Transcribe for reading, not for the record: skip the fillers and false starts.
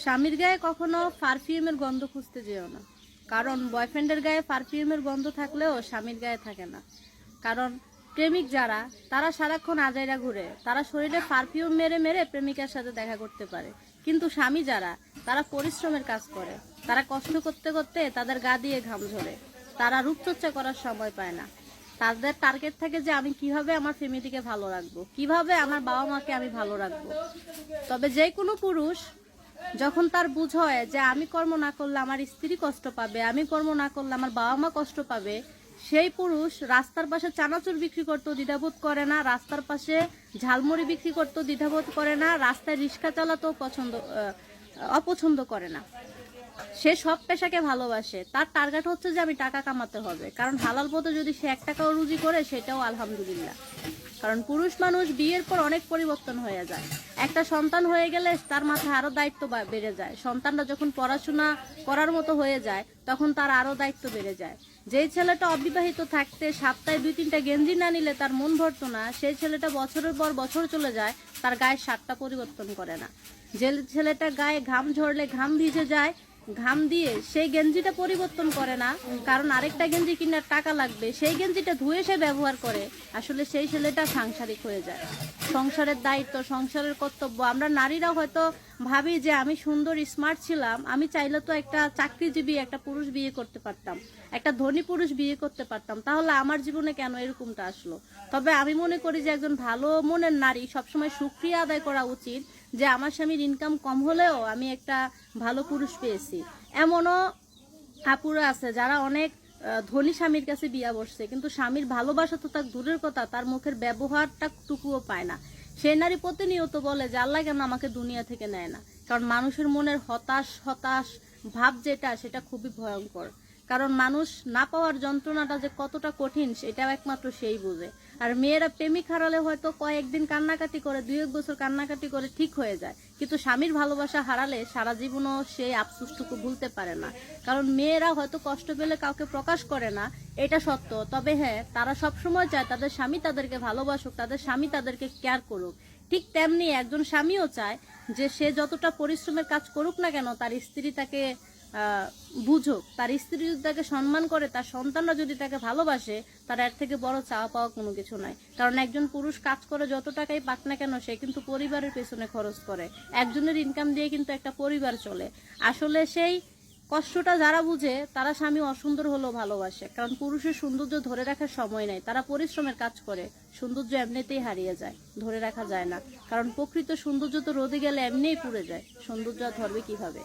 স্বামীর গায়ে কখনো পারফিউমের গন্ধ খুঁজতে যেও না, কারণ বয়ফ্রেন্ডের গায়ে পারফিউমের গন্ধ থাকলেও স্বামীর গায়ে থাকে না। কারণ প্রেমিক যারা, তারা সারাক্ষণ আজাইরা ঘুরে, তারা শরীরে পারফিউম মেরে মেরে প্রেমিকার সাথে দেখা করতে পারে। কিন্তু স্বামী যারা, তারা পরিশ্রমের কাজ করে, তারা কষ্ট করতে করতে তাদের গা দিয়ে ঘাম ঝরে, তারা রূপচর্চা করার সময় পায় না। তাদের টার্গেট থাকে যে আমি কিভাবে আমার ফ্যামিলিকে ভালো রাখবো, কিভাবে আমার বাবা মাকে আমি ভালো রাখবো। তবে যে কোনো পুরুষ যখন তার বুঝ হয় যে আমি কর্ম না করলে আমার স্ত্রী কষ্ট পাবে, আমি কর্ম না করলে আমার বাবা মা কষ্ট পাবে, সেই পুরুষ রাস্তার পাশে চানাচুর বিক্রি করতেও দ্বিধাবোধ করে না, রাস্তার পাশে ঝালমুড়ি বিক্রি করতেও দ্বিধাবোধ করে না, রাস্তায় রিক্সা চালাতেও অপছন্দ করে না। সে সব পেশাকে ভালোবাসে। তার টার্গেট হচ্ছে যে আমি টাকা কামাতে হবে, কারণ হালাল পথে যদি সে 1 টাকাও রুজি করে সেটাও আলহামদুলিল্লাহ। কারণ পুরুষ মানুষ বিয়ের পর অনেক পরিবর্তন হয়ে যায়। একটা সন্তান হয়ে গেলে তার মাথায় আরো দায়িত্ব বেড়ে যায়। সন্তানটা যখন পড়াশোনা করার মতো হয়ে যায় তখন তার আরো দায়িত্ব বেড়ে যায়। যেই ছেলেটা অবিবাহিত থাকতে সপ্তাহে 2-3টা গেঞ্জি না নিলে তার মন ভরতো না, সেই ছেলেটা বছরের পর বছর চলে যায়, তার গায়ে শার্টটা পরিবর্তন করে না। যে ছেলেটা গায়ে ঘাম ঝরলে ঘাম ভিজে যায়, ঘাম দিয়ে সেই গেঞ্জিটা পরিবর্তন করে না, কারণ আরেকটা গেঞ্জি কেনার টাকা লাগবে, সেই গেঞ্জিটা ধুয়ে সে ব্যবহার করে, আসলে সেই ছেলেটা সাংসারিক হয়ে যায়। সংসারের দায়িত্ব, সংসারের কর্তব্য। আমরা নারীরাও হয়তো ভাবি যে আমি সুন্দর স্মার্ট ছিলাম, আমি চাইলে তো একটা চাকরিজীবী একটা পুরুষ বিয়ে করতে পারতাম, একটা ধনী পুরুষ বিয়ে করতে পারতাম, তাহলে আমার জীবনে কেন এরকমটা আসলো। তবে আমি মনে করি যে একজন ভালো মনের নারী সবসময় শুকরিয়া আদায় করা উচিত যে আমার স্বামীর ইনকাম কম হলেও আমি একটা ভালো পুরুষ পেয়েছি। এমনও আপুরা আছে যারা অনেক ধনী স্বামীর কাছে বিয়া বসছে, কিন্তু স্বামীর ভালোবাসা তো তার দূরের কথা, তার মুখের ব্যবহারটা টুকুও পায় না। সেই নারী প্রতিনিয়ত বলে যে আল্লাহ কেন আমাকে দুনিয়া থেকে নেয় না। কারণ মানুষের মনের হতাশ হতাশ ভাব যেটা, সেটা খুবই ভয়ঙ্কর। কারণ মানুষ না পাওয়ার যন্ত্রণাটা যে কতটা কঠিন সেটাও একমাত্র সেই বোঝে। আর মেয়েরা প্রেমিক হারালে হয়তো কয়েকদিন কান্নাকাটি করে, 2-1 বছর কান্নাকাটি করে ঠিক হয়ে যায়, কিন্তু স্বামীর ভালোবাসা হারালে সারা জীবনও সেই আফসোসটুকু ভুলতে পারে না। কারণ মেয়েরা হয়তো কষ্ট পেলে কাউকে প্রকাশ করে না, এটা সত্য। তবে হ্যাঁ, তারা সবসময় চায় তাদের স্বামী তাদেরকে ভালোবাসুক, তাদের স্বামী তাদেরকে কেয়ার করুক। ঠিক তেমনি একজন স্বামীও চায় যে সে যতটা পরিশ্রমের কাজ করুক না কেন, তার স্ত্রী তাকে বুঝুক, তার স্ত্রী যদি তাকে সম্মান করে, তার সন্তানরা যদি তাকে ভালোবাসে, তার এর থেকে বড় চাওয়া পাওয়া কোনো কিছু নাই। কারণ একজন পুরুষ কাজ করে যত টাকাই পাক না কেন, সে কিন্তু পরিবারের পেছনে খরচ করে। একজনের ইনকাম দিয়ে কিন্তু একটা পরিবার চলে। আসলে সেই কষ্টটা যারা বুঝে তারা স্বামী অসুন্দর হলেও ভালোবাসে, কারণ পুরুষের সৌন্দর্য ধরে রাখার সময় নাই, তারা পরিশ্রমের কাজ করে। সৌন্দর্য এমনিতেই হারিয়ে যায়, ধরে রাখা যায় না। কারণ প্রকৃত সৌন্দর্য তো রোদে গেলে এমনিই পুড়ে যায়, সৌন্দর্য ধরবে কিভাবে?